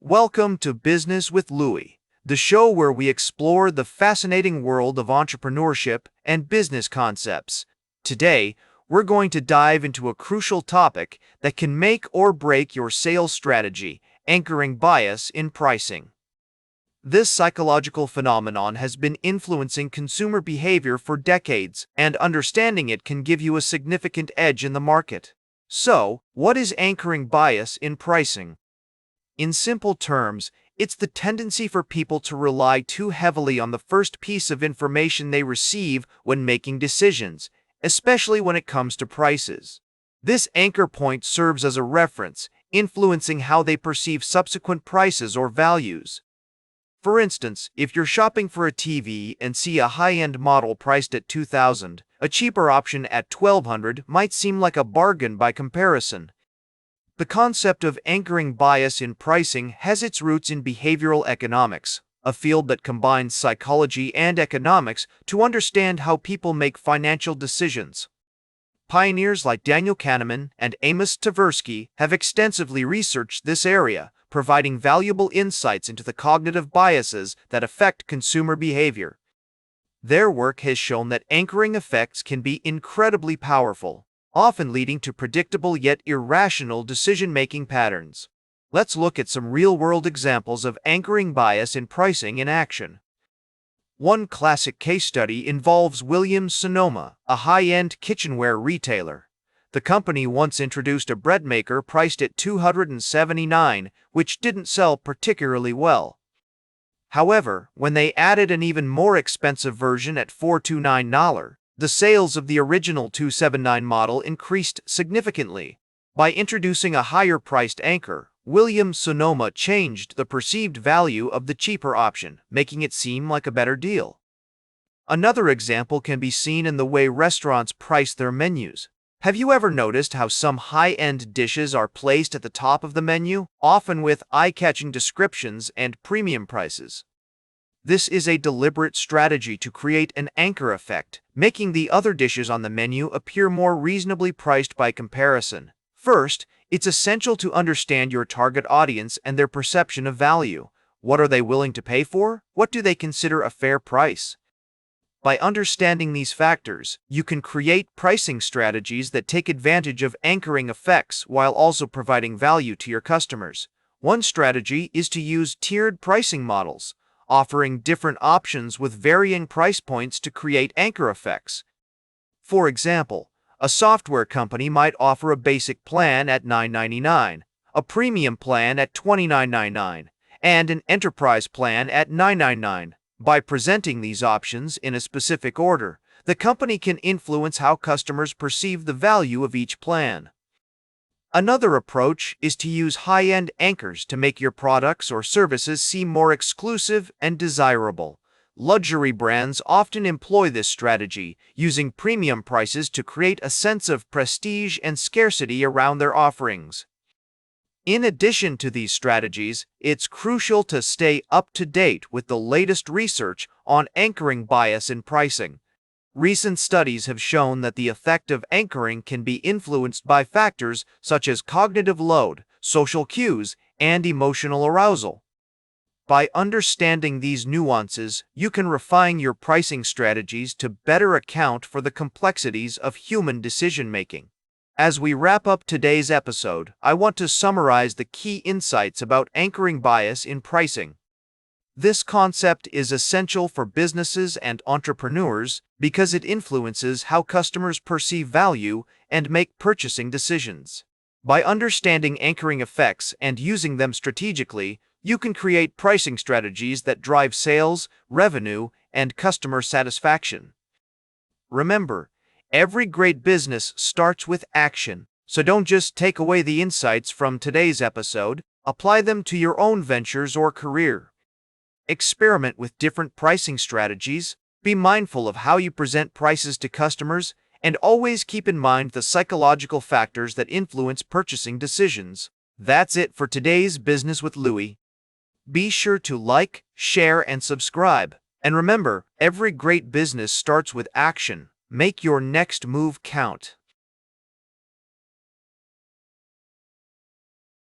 Welcome to Business with Louis, the show where we explore the fascinating world of entrepreneurship and business concepts. Today, we're going to dive into a crucial topic that can make or break your sales strategy: anchoring bias in pricing. This psychological phenomenon has been influencing consumer behavior for decades, and understanding it can give you a significant edge in the market. So, what is anchoring bias in pricing? In simple terms, it's the tendency for people to rely too heavily on the first piece of information they receive when making decisions, especially when it comes to prices. This anchor point serves as a reference, influencing how they perceive subsequent prices or values. For instance, if you're shopping for a TV and see a high-end model priced at $2,000, a cheaper option at $1,200 might seem like a bargain by comparison. The concept of anchoring bias in pricing has its roots in behavioral economics, a field that combines psychology and economics to understand how people make financial decisions. Pioneers like Daniel Kahneman and Amos Tversky have extensively researched this area, providing valuable insights into the cognitive biases that affect consumer behavior. Their work has shown that anchoring effects can be incredibly powerful, often leading to predictable yet irrational decision-making patterns. Let's look at some real-world examples of anchoring bias in pricing in action. One classic case study involves Williams-Sonoma, a high-end kitchenware retailer. The company once introduced a bread maker priced at $279, which didn't sell particularly well. However, when they added an even more expensive version at $429, the sales of the original $279 model increased significantly. By introducing a higher-priced anchor, Williams-Sonoma changed the perceived value of the cheaper option, making it seem like a better deal. Another example can be seen in the way restaurants price their menus. Have you ever noticed how some high-end dishes are placed at the top of the menu, often with eye-catching descriptions and premium prices? This is a deliberate strategy to create an anchor effect, making the other dishes on the menu appear more reasonably priced by comparison. First, it's essential to understand your target audience and their perception of value. What are they willing to pay for? What do they consider a fair price? By understanding these factors, you can create pricing strategies that take advantage of anchoring effects while also providing value to your customers. One strategy is to use tiered pricing models, offering different options with varying price points to create anchor effects. For example, a software company might offer a basic plan at $9.99, a premium plan at $29.99, and an enterprise plan at $9.99. By presenting these options in a specific order, the company can influence how customers perceive the value of each plan. Another approach is to use high-end anchors to make your products or services seem more exclusive and desirable. Luxury brands often employ this strategy, using premium prices to create a sense of prestige and scarcity around their offerings. In addition to these strategies, it's crucial to stay up to date with the latest research on anchoring bias in pricing. Recent studies have shown that the effect of anchoring can be influenced by factors such as cognitive load, social cues, and emotional arousal. By understanding these nuances, you can refine your pricing strategies to better account for the complexities of human decision-making. As we wrap up today's episode, I want to summarize the key insights about anchoring bias in pricing. This concept is essential for businesses and entrepreneurs because it influences how customers perceive value and make purchasing decisions. By understanding anchoring effects and using them strategically, you can create pricing strategies that drive sales, revenue, and customer satisfaction. Remember, every great business starts with action, so don't just take away the insights from today's episode, apply them to your own ventures or career. Experiment with different pricing strategies, be mindful of how you present prices to customers, and always keep in mind the psychological factors that influence purchasing decisions. That's it for today's Business with Louis. Be sure to like, share, and subscribe. And remember, every great business starts with action. Make your next move count.